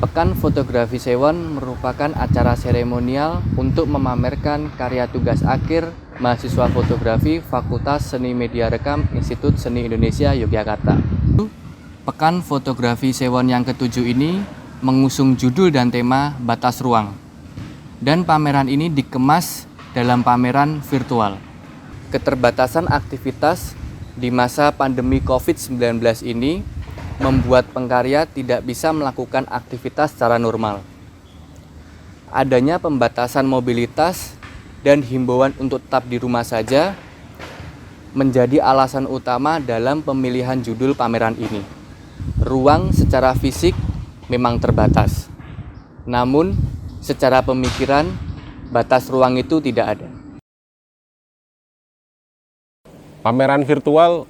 Pekan Fotografi Sewon merupakan acara seremonial untuk memamerkan karya tugas akhir mahasiswa fotografi Fakultas Seni Media Rekam Institut Seni Indonesia Yogyakarta. Pekan Fotografi Sewon yang ketujuh ini mengusung judul dan tema Batas Ruang. Dan pameran ini dikemas dalam pameran virtual. Keterbatasan aktivitas di masa pandemi COVID-19 ini membuat pengkarya tidak bisa melakukan aktivitas secara normal. Adanya pembatasan mobilitas dan himbauan untuk tetap di rumah saja menjadi alasan utama dalam pemilihan judul pameran ini. Ruang secara fisik memang terbatas, namun secara pemikiran batas ruang itu tidak ada. Pameran virtual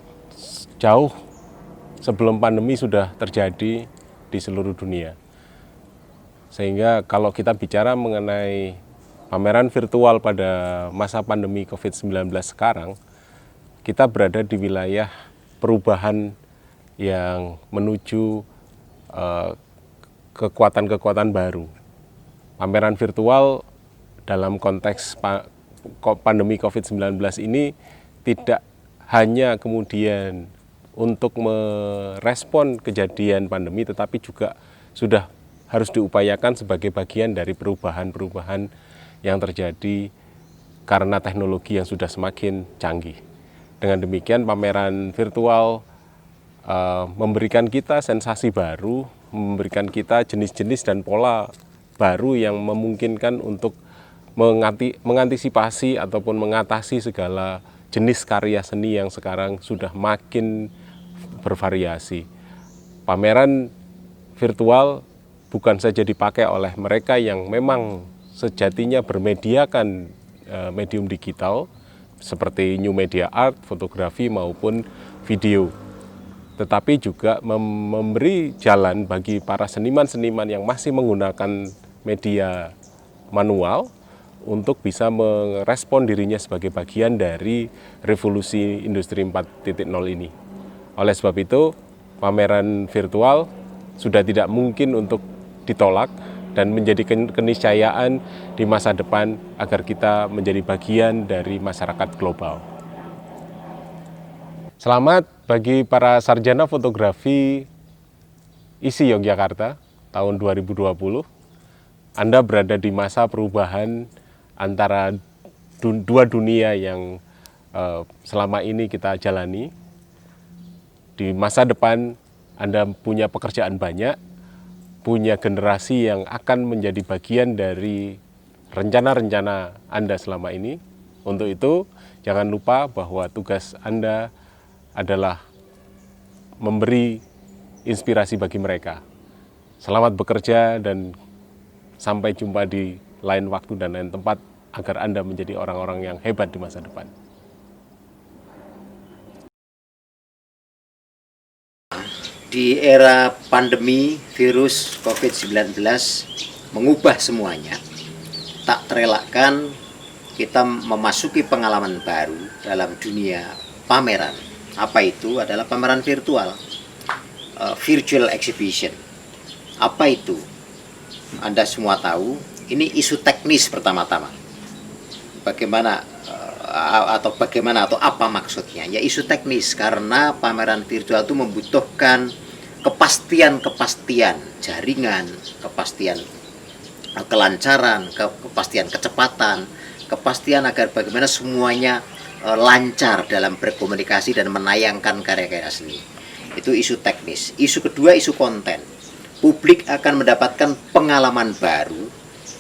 jauh sebelum pandemi sudah terjadi di seluruh dunia. Sehingga kalau kita bicara mengenai pameran virtual pada masa pandemi COVID-19 sekarang, kita berada di wilayah perubahan yang menuju kekuatan-kekuatan baru. Pameran virtual dalam konteks pandemi COVID-19 ini tidak hanya kemudian untuk merespon kejadian pandemi, tetapi juga sudah harus diupayakan sebagai bagian dari perubahan-perubahan yang terjadi karena teknologi yang sudah semakin canggih. Dengan demikian pameran virtual memberikan kita sensasi baru, memberikan kita jenis-jenis dan pola baru yang memungkinkan untuk mengantisipasi ataupun mengatasi segala jenis karya seni yang sekarang sudah makin bervariasi. Pameran virtual bukan saja dipakai oleh mereka yang memang sejatinya bermediakan medium digital seperti new media art, fotografi maupun video, tetapi juga memberi jalan bagi para seniman-seniman yang masih menggunakan media manual untuk bisa merespon dirinya sebagai bagian dari revolusi industri 4.0 ini. Oleh sebab itu, pameran virtual sudah tidak mungkin untuk ditolak dan menjadi keniscayaan di masa depan agar kita menjadi bagian dari masyarakat global. Selamat bagi para sarjana fotografi ISI Yogyakarta tahun 2020. Anda berada di masa perubahan antara dua dunia yang selama ini kita jalani. Di masa depan Anda punya pekerjaan banyak, punya generasi yang akan menjadi bagian dari rencana-rencana Anda selama ini. Untuk itu, jangan lupa bahwa tugas Anda adalah memberi inspirasi bagi mereka. Selamat bekerja dan sampai jumpa di lain waktu dan lain tempat agar Anda menjadi orang-orang yang hebat di masa depan. Di era pandemi virus COVID-19 mengubah semuanya, tak terelakkan kita memasuki pengalaman baru dalam dunia pameran. Apa itu? Adalah pameran virtual, virtual exhibition. Apa itu? Anda semua tahu, ini isu teknis pertama-tama. Bagaimana atau apa maksudnya? Ya isu teknis, karena pameran virtual itu membutuhkan kepastian jaringan, kepastian kelancaran, kepastian kecepatan, kepastian agar bagaimana semuanya lancar dalam berkomunikasi dan menayangkan karya-karya seni. Itu isu teknis. Isu kedua, isu konten. Publik akan mendapatkan pengalaman baru,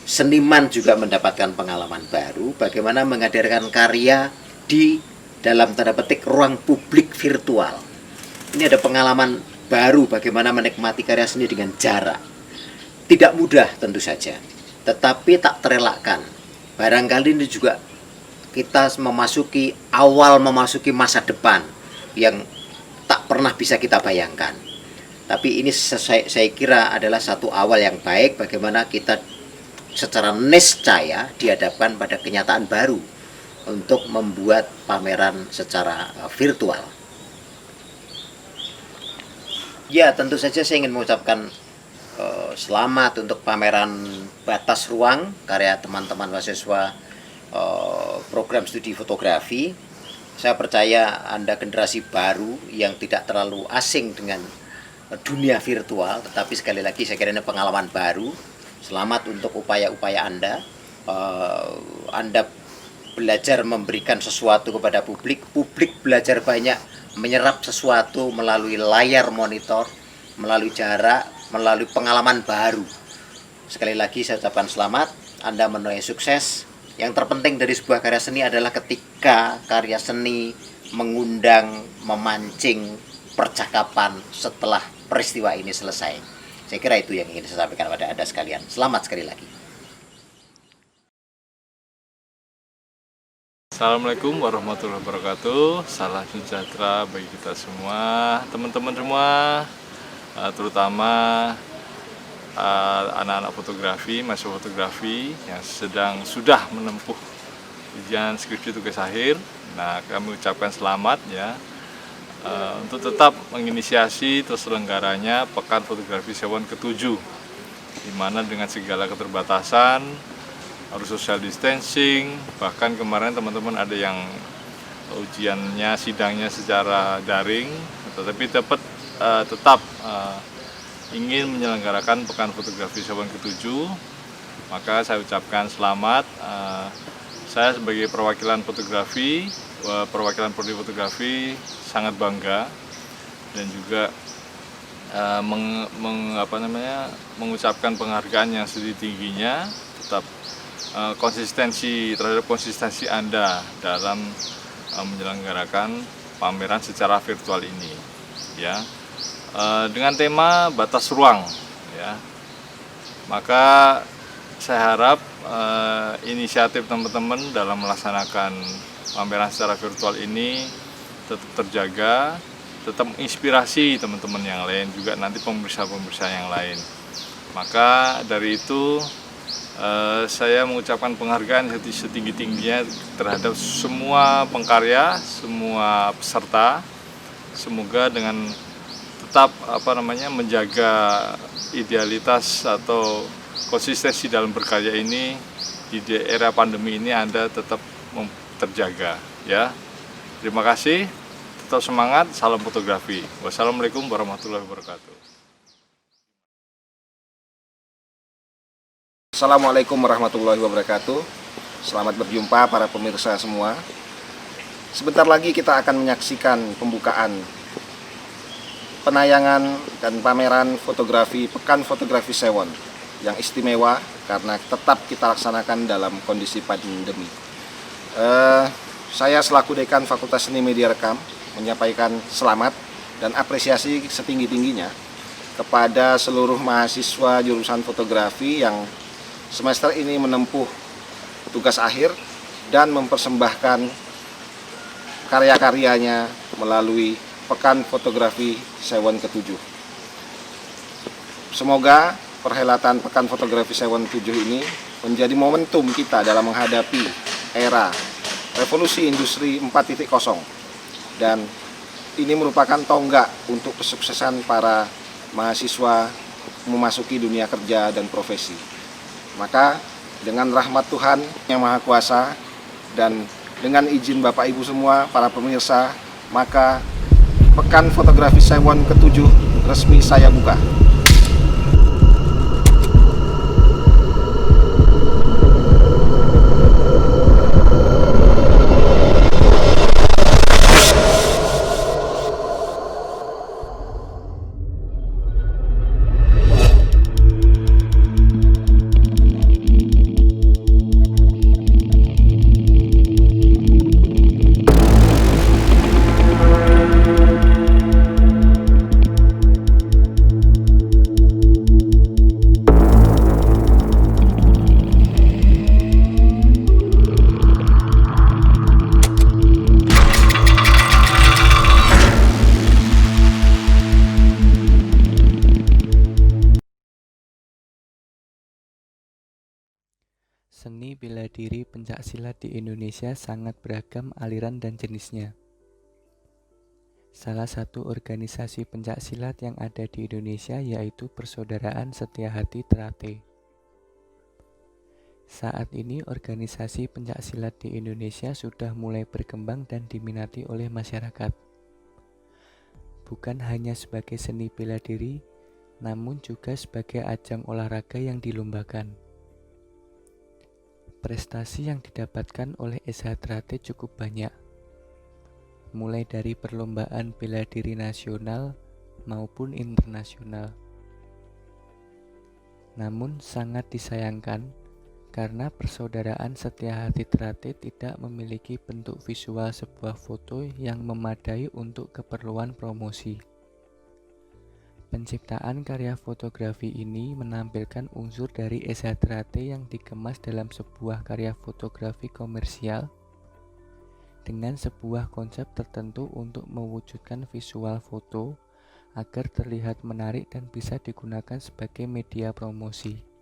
seniman juga mendapatkan pengalaman baru, bagaimana menghadirkan karya di dalam tanda petik ruang publik virtual. Ini ada pengalaman baru bagaimana menikmati karya seni dengan jarak. Tidak mudah tentu saja, tetapi tak terelakkan. Barangkali ini juga kita memasuki masa depan yang tak pernah bisa kita bayangkan. Tapi ini saya kira adalah satu awal yang baik bagaimana kita secara niscaya dihadapkan pada kenyataan baru untuk membuat pameran secara virtual. Ya, tentu saja saya ingin mengucapkan selamat untuk pameran Batas Ruang karya teman-teman mahasiswa program studi fotografi. Saya percaya Anda generasi baru yang tidak terlalu asing dengan dunia virtual, tetapi sekali lagi saya kira ini pengalaman baru. Selamat untuk upaya-upaya Anda. Anda belajar memberikan sesuatu kepada publik, publik belajar banyak menyerap sesuatu melalui layar monitor, melalui jarak, melalui pengalaman baru. Sekali lagi saya ucapkan selamat, Anda menuai sukses. Yang terpenting dari sebuah karya seni adalah ketika karya seni mengundang, memancing percakapan setelah peristiwa ini selesai. Saya kira itu yang ingin saya sampaikan kepada Anda sekalian. Selamat sekali lagi. Assalamualaikum warahmatullahi wabarakatuh. Salam sejahtera bagi kita semua, teman-teman semua, terutama anak-anak fotografi, mahasiswa fotografi yang sudah menempuh ujian skripsi tugas akhir. Nah, kami ucapkan selamat ya untuk tetap menginisiasi terselenggaranya Pekan Fotografi Sewon ke-7, di mana dengan segala keterbatasan harus social distancing, bahkan kemarin teman-teman ada yang ujiannya, sidangnya secara daring, tetapi tetap ingin menyelenggarakan Pekan Fotografi Sewon ke-7, maka saya ucapkan selamat. Saya sebagai perwakilan fotografi, perwakilan prodi fotografi sangat bangga dan juga mengucapkan penghargaan yang setinggi-tingginya, tetap terhadap konsistensi Anda dalam menyelenggarakan pameran secara virtual ini, ya, dengan tema batas ruang, ya. Maka saya harap inisiatif teman-teman dalam melaksanakan pameran secara virtual ini tetap terjaga, tetap menginspirasi teman-teman yang lain, juga nanti pemirsa-pemirsa yang lain. Maka dari itu saya mengucapkan penghargaan setinggi-tingginya terhadap semua pengkarya, semua peserta. Semoga dengan tetap menjaga idealitas atau konsistensi dalam berkarya ini di era pandemi ini Anda tetap terjaga, ya. Terima kasih, tetap semangat, salam fotografi. Wassalamualaikum warahmatullahi wabarakatuh. Assalamualaikum warahmatullahi wabarakatuh. Selamat berjumpa para pemirsa semua. Sebentar lagi kita akan menyaksikan pembukaan penayangan dan pameran fotografi Pekan Fotografi Sewon yang istimewa karena tetap kita laksanakan dalam kondisi pandemi. Saya selaku Dekan Fakultas Seni Media Rekam menyampaikan selamat dan apresiasi setinggi-tingginya kepada seluruh mahasiswa jurusan fotografi yang semester ini menempuh tugas akhir dan mempersembahkan karya-karyanya melalui Pekan Fotografi Sewon ke-7. Semoga perhelatan Pekan Fotografi Sewon ke-7 ini menjadi momentum kita dalam menghadapi era revolusi industri 4.0 dan ini merupakan tonggak untuk kesuksesan para mahasiswa memasuki dunia kerja dan profesi. Maka dengan rahmat Tuhan yang Maha Kuasa dan dengan izin Bapak Ibu semua, para pemirsa, maka Pekan Fotografi Sewon ke-7 resmi saya buka. Seni bela diri pencaksilat di Indonesia sangat beragam aliran dan jenisnya. Salah satu organisasi pencaksilat yang ada di Indonesia yaitu Persaudaraan Setia Hati Trate. Saat ini organisasi pencaksilat di Indonesia sudah mulai berkembang dan diminati oleh masyarakat. Bukan hanya sebagai seni bela diri, namun juga sebagai ajang olahraga yang dilombakan. Prestasi yang didapatkan oleh SH Trate cukup banyak, mulai dari perlombaan bela diri nasional maupun internasional. Namun sangat disayangkan karena Persaudaraan Setia Hati Trate tidak memiliki bentuk visual sebuah foto yang memadai untuk keperluan promosi. Penciptaan karya fotografi ini menampilkan unsur dari SH Trate yang dikemas dalam sebuah karya fotografi komersial dengan sebuah konsep tertentu untuk mewujudkan visual foto agar terlihat menarik dan bisa digunakan sebagai media promosi.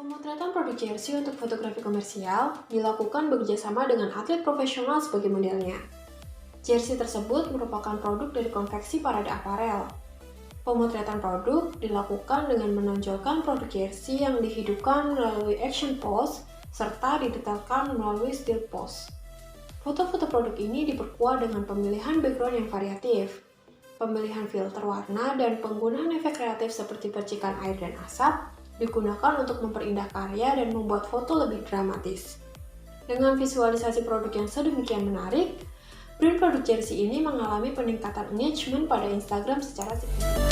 Pemotretan produk jersey untuk fotografi komersial dilakukan bekerjasama dengan atlet profesional sebagai modelnya. Jersey tersebut merupakan produk dari konveksi parade aparel. Pemotretan produk dilakukan dengan menonjolkan produk jersey yang dihidupkan melalui action pose serta didetailkan melalui still pose. Foto-foto produk ini diperkuat dengan pemilihan background yang variatif, pemilihan filter warna, dan penggunaan efek kreatif seperti percikan air dan asap digunakan untuk memperindah karya dan membuat foto lebih dramatis. Dengan visualisasi produk yang sedemikian menarik, brand produk jersey ini mengalami peningkatan engagement pada Instagram secara signifikan.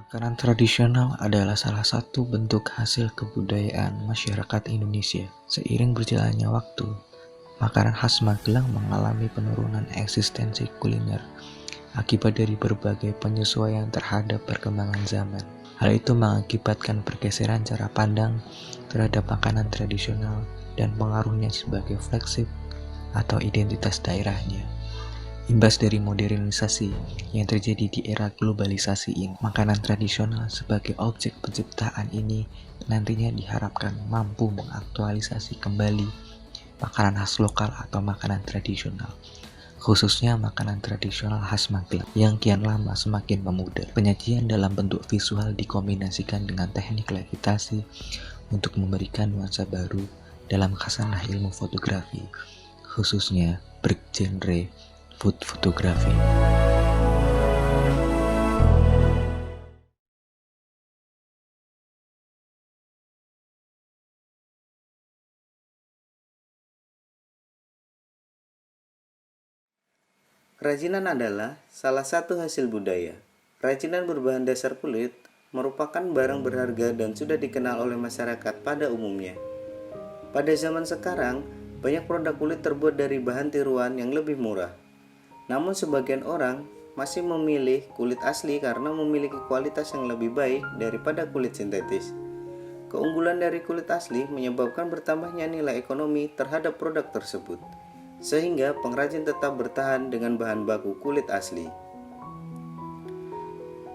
Makanan tradisional adalah salah satu bentuk hasil kebudayaan masyarakat Indonesia. Seiring berjalannya waktu, makanan khas Magelang mengalami penurunan eksistensi kuliner akibat dari berbagai penyesuaian terhadap perkembangan zaman. Hal itu mengakibatkan pergeseran cara pandang terhadap makanan tradisional dan pengaruhnya sebagai flagship atau identitas daerahnya. Imbas dari modernisasi yang terjadi di era globalisasi ini, makanan tradisional sebagai objek penciptaan ini nantinya diharapkan mampu mengaktualisasi kembali makanan khas lokal atau makanan tradisional, khususnya makanan tradisional khas Magelang yang kian lama semakin memudar. Penyajian dalam bentuk visual dikombinasikan dengan teknik levitasi untuk memberikan nuansa baru dalam khasanah ilmu fotografi, khususnya bergenre food photography. Kerajinan adalah salah satu hasil budaya. Kerajinan berbahan dasar kulit merupakan barang berharga dan sudah dikenal oleh masyarakat pada umumnya. Pada zaman sekarang, banyak produk kulit terbuat dari bahan tiruan yang lebih murah. Namun sebagian orang masih memilih kulit asli karena memiliki kualitas yang lebih baik daripada kulit sintetis. Keunggulan dari kulit asli menyebabkan bertambahnya nilai ekonomi terhadap produk tersebut, sehingga pengrajin tetap bertahan dengan bahan baku kulit asli.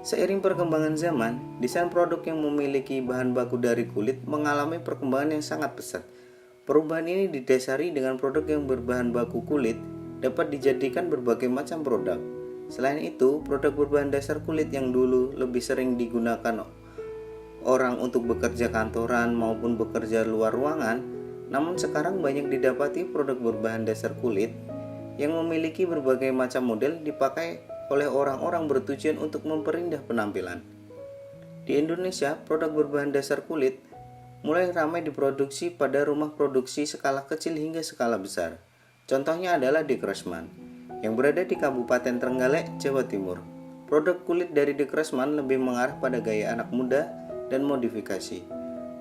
Seiring perkembangan zaman, desain produk yang memiliki bahan baku dari kulit mengalami perkembangan yang sangat pesat. Perubahan ini didasari dengan produk yang berbahan baku kulit dapat dijadikan berbagai macam produk. Selain itu, produk berbahan dasar kulit yang dulu lebih sering digunakan orang untuk bekerja kantoran maupun bekerja luar ruangan, namun sekarang banyak didapati produk berbahan dasar kulit yang memiliki berbagai macam model dipakai oleh orang-orang bertujuan untuk memperindah penampilan. Di Indonesia, produk berbahan dasar kulit mulai ramai diproduksi pada rumah produksi skala kecil hingga skala besar. Contohnya adalah De Kruisman, yang berada di Kabupaten Trenggalek, Jawa Timur. Produk kulit dari De Kruisman lebih mengarah pada gaya anak muda dan modifikasi.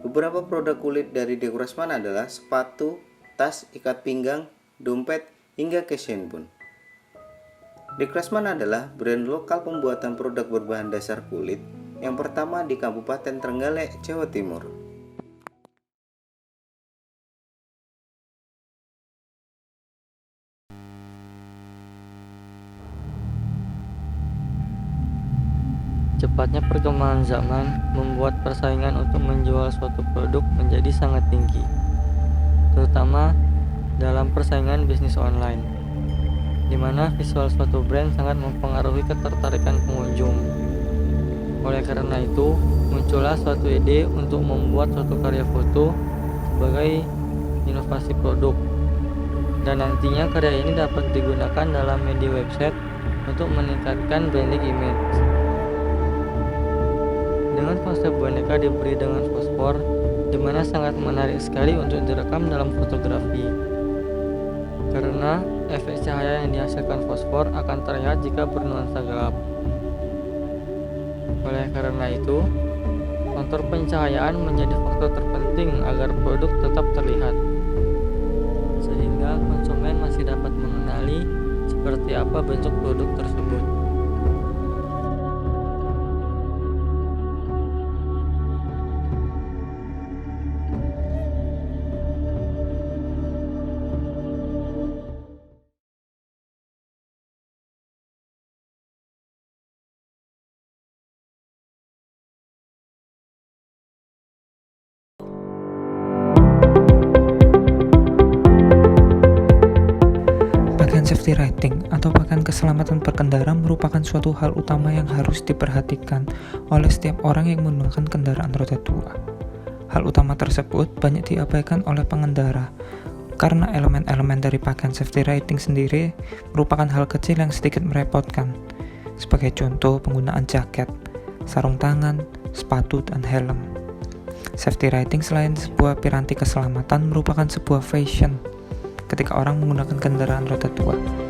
Beberapa produk kulit dari De Kruisman adalah sepatu, tas, ikat pinggang, dompet, hingga cash handphone. The Craftsman adalah brand lokal pembuatan produk berbahan dasar kulit yang pertama di Kabupaten Trenggalek, Jawa Timur. Cepatnya perkembangan zaman membuat persaingan untuk menjual suatu produk menjadi sangat tinggi, terutama dalam persaingan bisnis online, di mana visual suatu brand sangat mempengaruhi ketertarikan pengunjung. Oleh karena itu, muncullah suatu ide untuk membuat suatu karya foto sebagai inovasi produk, dan nantinya karya ini dapat digunakan dalam media website untuk meningkatkan branding image. Dengan konsep boneka diberi dengan fosfor, di mana sangat menarik sekali untuk direkam dalam fotografi. Karena efek cahaya yang dihasilkan fosfor akan terlihat jika bernuansa gelap. Oleh karena itu, kontur pencahayaan menjadi faktor terpenting agar produk tetap terlihat, sehingga konsumen masih dapat mengenali seperti apa bentuk produk tersebut. Pakaian safety riding atau pakaian keselamatan berkendara merupakan suatu hal utama yang harus diperhatikan oleh setiap orang yang menggunakan kendaraan roda 2. Hal utama tersebut banyak diabaikan oleh pengendara karena elemen-elemen dari pakaian safety riding sendiri merupakan hal kecil yang sedikit merepotkan. Sebagai contoh, penggunaan jaket, sarung tangan, sepatu, dan helm. Safety riding selain sebuah piranti keselamatan merupakan sebuah fashion ketika orang menggunakan kendaraan roda 2.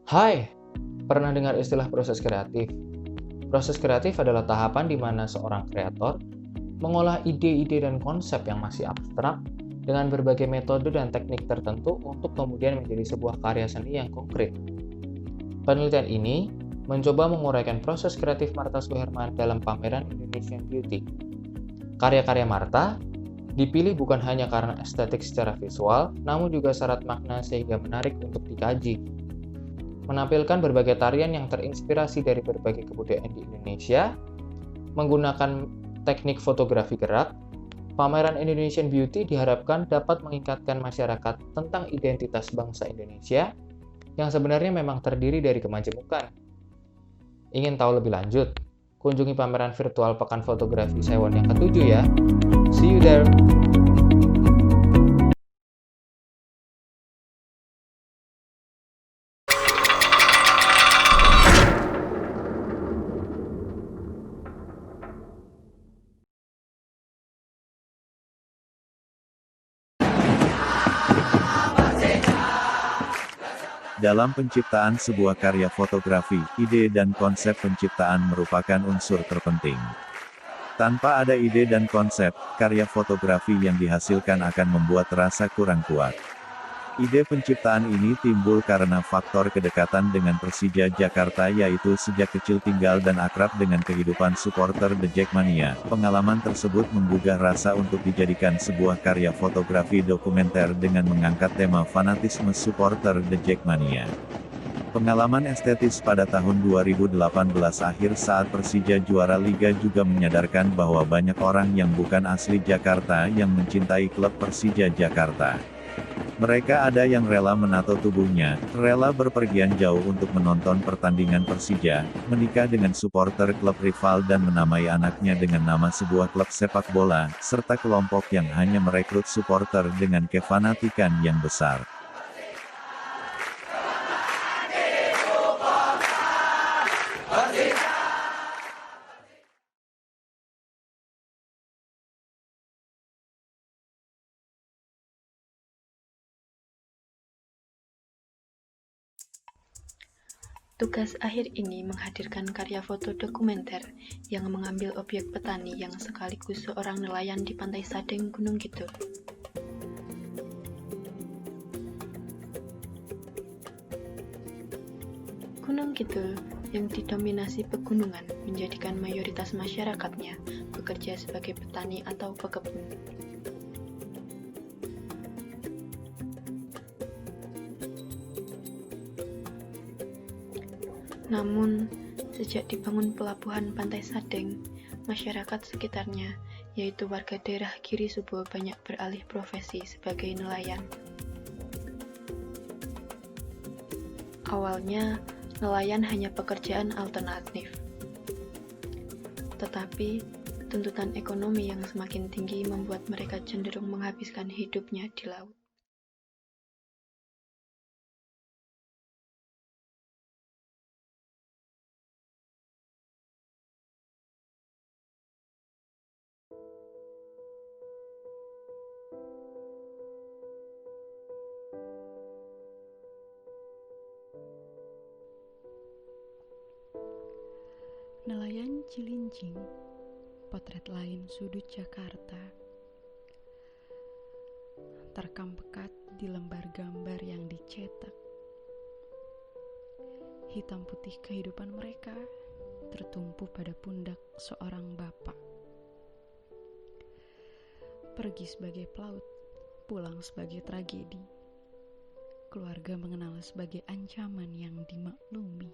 Hai, pernah dengar istilah proses kreatif? Proses kreatif adalah tahapan di mana seorang kreator mengolah ide-ide dan konsep yang masih abstrak dengan berbagai metode dan teknik tertentu untuk kemudian menjadi sebuah karya seni yang konkret. Penelitian ini mencoba menguraikan proses kreatif Martha Suherman dalam pameran Indonesian Beauty. Karya-karya Martha dipilih bukan hanya karena estetik secara visual, namun juga syarat makna sehingga menarik untuk dikaji. Menampilkan berbagai tarian yang terinspirasi dari berbagai kebudayaan di Indonesia, menggunakan teknik fotografi gerak, pameran Indonesian Beauty diharapkan dapat mengingatkan masyarakat tentang identitas bangsa Indonesia yang sebenarnya memang terdiri dari kemajemukan. Ingin tahu lebih lanjut? Kunjungi pameran virtual Pekan Fotografi Sewon yang ke-7 ya. See you there! Dalam penciptaan sebuah karya fotografi, ide dan konsep penciptaan merupakan unsur terpenting. Tanpa ada ide dan konsep, karya fotografi yang dihasilkan akan membuat rasa kurang kuat. Ide penciptaan ini timbul karena faktor kedekatan dengan Persija Jakarta, yaitu sejak kecil tinggal dan akrab dengan kehidupan supporter The Jackmania. Pengalaman tersebut menggugah rasa untuk dijadikan sebuah karya fotografi dokumenter dengan mengangkat tema fanatisme supporter The Jackmania. Pengalaman estetis pada tahun 2018 akhir saat Persija juara Liga juga menyadarkan bahwa banyak orang yang bukan asli Jakarta yang mencintai klub Persija Jakarta. Mereka ada yang rela menato tubuhnya, rela berpergian jauh untuk menonton pertandingan Persija, menikah dengan supporter klub rival dan menamai anaknya dengan nama sebuah klub sepak bola, serta kelompok yang hanya merekrut supporter dengan kefanatikan yang besar. Tugas akhir ini menghadirkan karya foto dokumenter yang mengambil objek petani yang sekaligus seorang nelayan di pantai Sadeng, Gunung Kidul. Gunung Kidul yang didominasi pegunungan menjadikan mayoritas masyarakatnya bekerja sebagai petani atau pekebun. Namun, sejak dibangun pelabuhan Pantai Sadeng, masyarakat sekitarnya, yaitu warga daerah Giri Subo, banyak beralih profesi sebagai nelayan. Awalnya, nelayan hanya pekerjaan alternatif. Tetapi, tuntutan ekonomi yang semakin tinggi membuat mereka cenderung menghabiskan hidupnya di laut. Nelayan Cilincing, potret lain sudut Jakarta, terekam pekat di lembar gambar yang dicetak. Hitam putih kehidupan mereka tertumpu pada pundak seorang bapak. Pergi sebagai pelaut, pulang sebagai tragedi. Keluarga mengenal sebagai ancaman yang dimaklumi.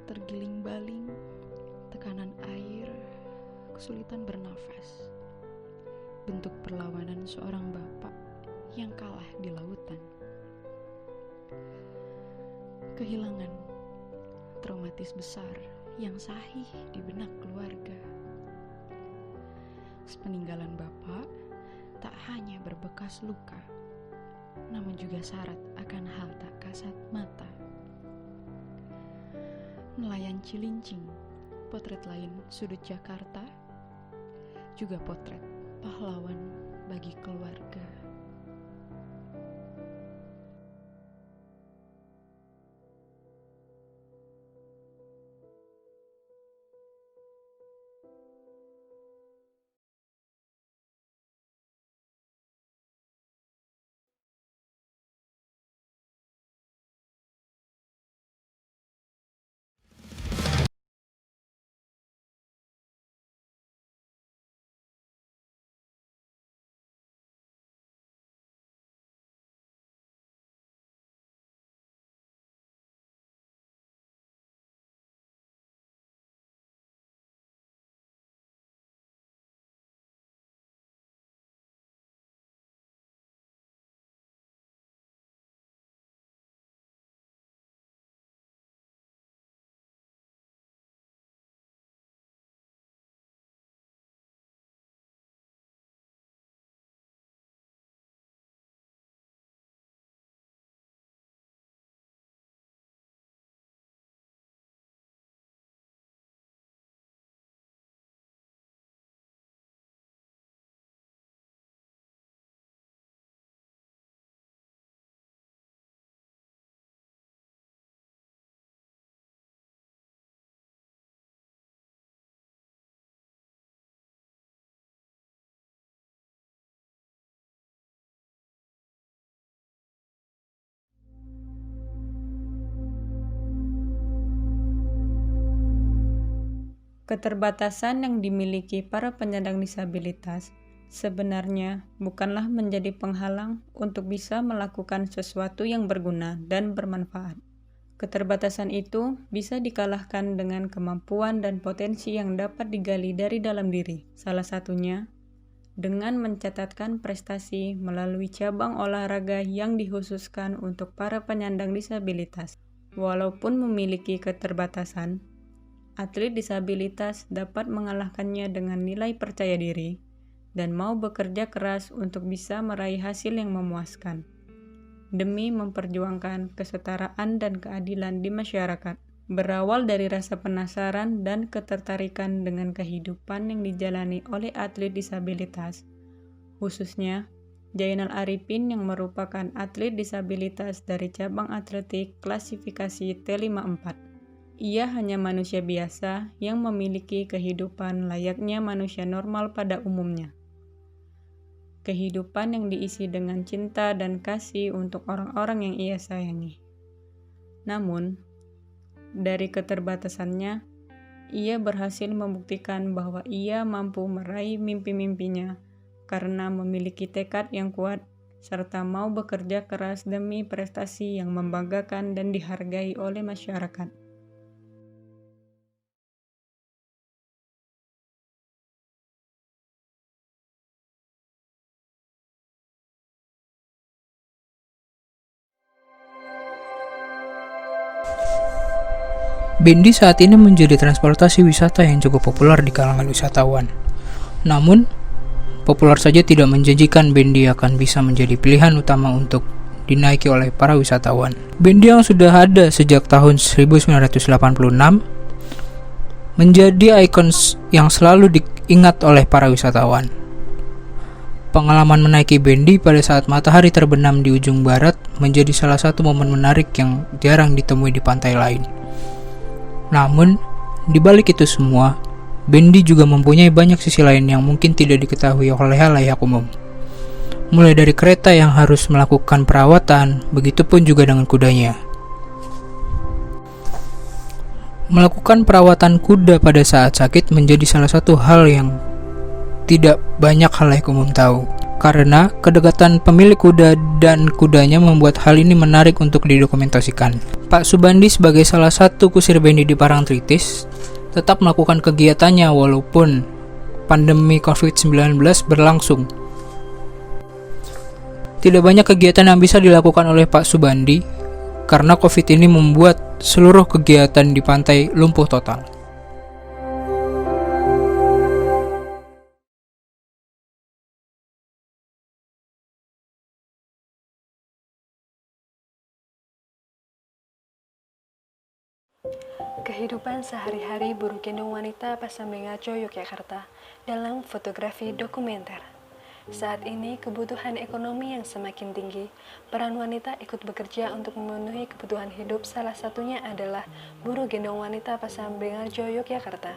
Tergiling-baling, tekanan air, kesulitan bernafas. Bentuk perlawanan seorang bapak yang kalah di lautan. Kehilangan, traumatis besar yang sahih di benak keluarga. Sepeninggalan bapak tak hanya berbekas luka, namun juga syarat akan hal tak kasat mata. Nelayan Cilincing, potret lain sudut Jakarta, juga potret pahlawan bagi keluarga. Keterbatasan yang dimiliki para penyandang disabilitas sebenarnya bukanlah menjadi penghalang untuk bisa melakukan sesuatu yang berguna dan bermanfaat. Keterbatasan itu bisa dikalahkan dengan kemampuan dan potensi yang dapat digali dari dalam diri. Salah satunya dengan mencatatkan prestasi melalui cabang olahraga yang dikhususkan untuk para penyandang disabilitas. Walaupun memiliki keterbatasan, atlet disabilitas dapat mengalahkannya dengan nilai percaya diri dan mau bekerja keras untuk bisa meraih hasil yang memuaskan, demi memperjuangkan kesetaraan dan keadilan di masyarakat. Berawal dari rasa penasaran dan ketertarikan dengan kehidupan yang dijalani oleh atlet disabilitas, khususnya Jainal Arifin yang merupakan atlet disabilitas dari cabang atletik klasifikasi T54. Ia hanya manusia biasa yang memiliki kehidupan layaknya manusia normal pada umumnya. Kehidupan yang diisi dengan cinta dan kasih untuk orang-orang yang ia sayangi. Namun, dari keterbatasannya, ia berhasil membuktikan bahwa ia mampu meraih mimpi-mimpinya karena memiliki tekad yang kuat serta mau bekerja keras demi prestasi yang membanggakan dan dihargai oleh masyarakat. Bendi saat ini menjadi transportasi wisata yang cukup populer di kalangan wisatawan. Namun, populer saja tidak menjanjikan bendi akan bisa menjadi pilihan utama untuk dinaiki oleh para wisatawan. Bendi yang sudah ada sejak tahun 1986 menjadi ikon yang selalu diingat oleh para wisatawan. Pengalaman menaiki bendi pada saat matahari terbenam di ujung barat menjadi salah satu momen menarik yang jarang ditemui di pantai lain. Namun, di balik itu semua, bendi juga mempunyai banyak sisi lain yang mungkin tidak diketahui oleh halayak umum. Mulai dari kereta yang harus melakukan perawatan, begitupun juga dengan kudanya. Melakukan perawatan kuda pada saat sakit menjadi salah satu hal yang tidak banyak halayak umum tahu. Karena kedekatan pemilik kuda dan kudanya membuat hal ini menarik untuk didokumentasikan. Pak Subandi sebagai salah satu kusir bendi di Parangtritis tetap melakukan kegiatannya walaupun pandemi COVID-19 berlangsung. Tidak banyak kegiatan yang bisa dilakukan oleh Pak Subandi karena COVID ini membuat seluruh kegiatan di pantai lumpuh total. Kehidupan sehari-hari buruh gendong wanita Pasambengaco, Yogyakarta dalam fotografi dokumenter. Saat ini kebutuhan ekonomi yang semakin tinggi, peran wanita ikut bekerja untuk memenuhi kebutuhan hidup, salah satunya adalah buruh gendong wanita Pasambengaco, Yogyakarta.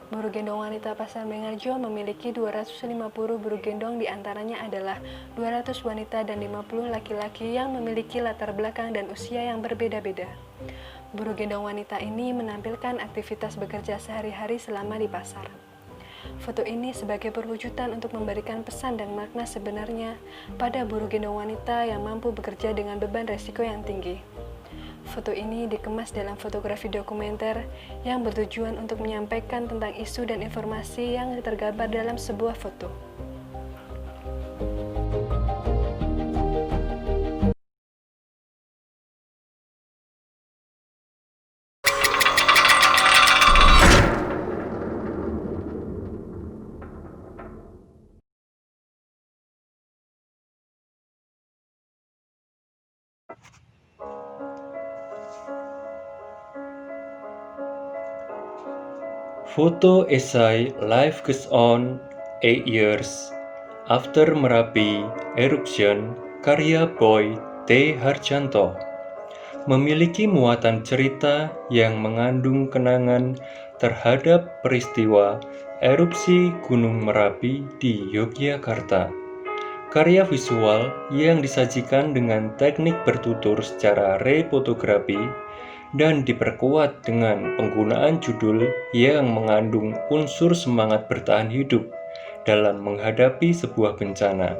Buruh gendong wanita Pasambengaco memiliki 250 buruh gendong, diantaranya adalah 200 wanita dan 50 laki-laki yang memiliki latar belakang dan usia yang berbeda-beda. Buruh gendong wanita ini menampilkan aktivitas bekerja sehari-hari selama di pasar. Foto ini sebagai perwujudan untuk memberikan pesan dan makna sebenarnya pada buruh gendong wanita yang mampu bekerja dengan beban resiko yang tinggi. Foto ini dikemas dalam fotografi dokumenter yang bertujuan untuk menyampaikan tentang isu dan informasi yang tergambar dalam sebuah foto. Foto esai Life Goes On 8 Years After Merapi Eruption karya Boy T. Harjanto memiliki muatan cerita yang mengandung kenangan terhadap peristiwa erupsi Gunung Merapi di Yogyakarta. Karya visual yang disajikan dengan teknik bertutur secara refotografi dan diperkuat dengan penggunaan judul yang mengandung unsur semangat bertahan hidup dalam menghadapi sebuah bencana.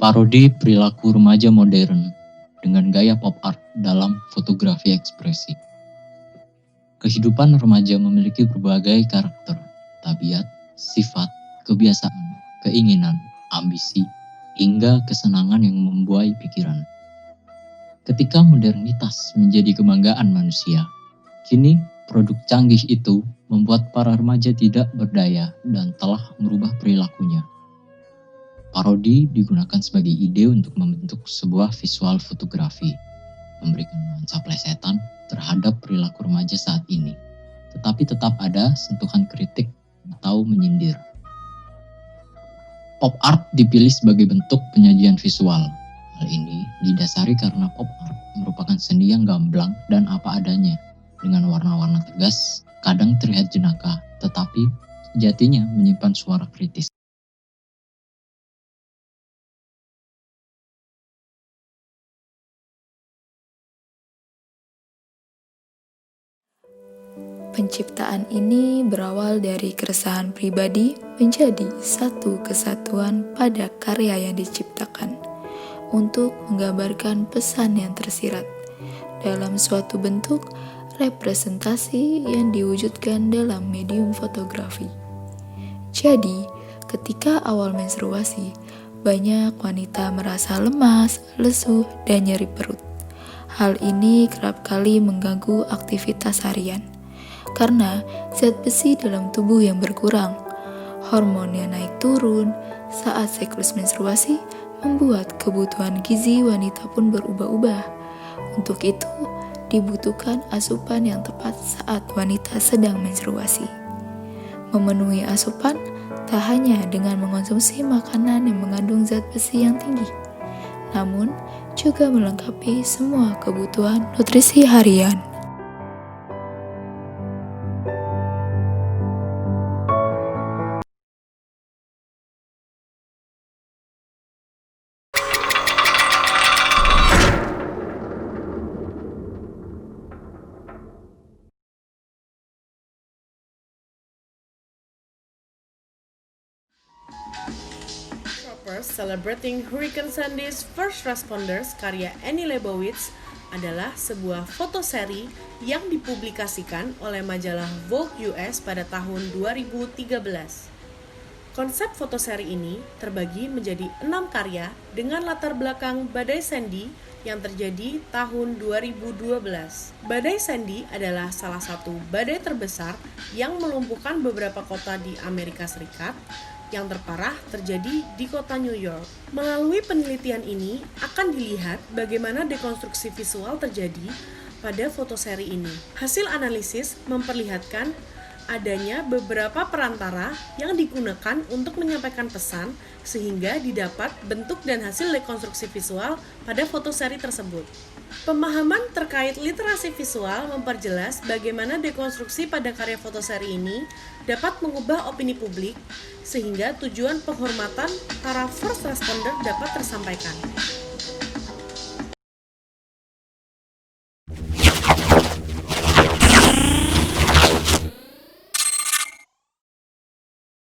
parodi perilaku remaja modern dengan gaya pop art dalam fotografi ekspresi. Kehidupan remaja memiliki berbagai karakter, tabiat, sifat, kebiasaan, keinginan, ambisi, hingga kesenangan yang membuai pikiran. Ketika modernitas menjadi kebanggaan manusia, kini produk canggih itu membuat para remaja tidak berdaya dan telah merubah perilakunya. Parodi digunakan sebagai ide untuk membentuk sebuah visual fotografi, memberikan nuansa plesetan terhadap perilaku remaja saat ini, tetapi tetap ada sentuhan kritik atau menyindir. Pop art dipilih sebagai bentuk penyajian visual. Hal ini didasari karena pop art merupakan seni yang gamblang dan apa adanya, dengan warna-warna tegas, kadang terlihat jenaka, tetapi sejatinya menyimpan suara kritis. Penciptaan ini berawal dari keresahan pribadi menjadi satu kesatuan pada karya yang diciptakan untuk menggambarkan pesan yang tersirat dalam suatu bentuk representasi yang diwujudkan dalam medium fotografi. Jadi, ketika awal menstruasi, banyak wanita merasa lemas, lesu, dan nyeri perut. Hal ini kerap kali mengganggu aktivitas harian karena zat besi dalam tubuh yang berkurang. Hormon yang naik turun saat siklus menstruasi membuat kebutuhan gizi wanita pun berubah-ubah. Untuk itu, dibutuhkan asupan yang tepat saat wanita sedang menstruasi. Memenuhi asupan tak hanya dengan mengonsumsi makanan yang mengandung zat besi yang tinggi, namun juga melengkapi semua kebutuhan nutrisi harian. Celebrating Hurricane Sandy's First Responders karya Annie Leibovitz adalah sebuah fotoseri yang dipublikasikan oleh majalah Vogue US pada tahun 2013. Konsep fotoseri ini terbagi menjadi 6 karya dengan latar belakang badai Sandy yang terjadi tahun 2012. Badai Sandy adalah salah satu badai terbesar yang melumpuhkan beberapa kota di Amerika Serikat. Yang terparah terjadi di kota New York. Melalui penelitian ini akan dilihat bagaimana dekonstruksi visual terjadi pada fotoseri ini. Hasil analisis memperlihatkan adanya beberapa perantara yang digunakan untuk menyampaikan pesan sehingga didapat bentuk dan hasil dekonstruksi visual pada fotoseri tersebut. Pemahaman terkait literasi visual memperjelas bagaimana dekonstruksi pada karya fotoseri ini dapat mengubah opini publik sehingga tujuan penghormatan para first responder dapat tersampaikan.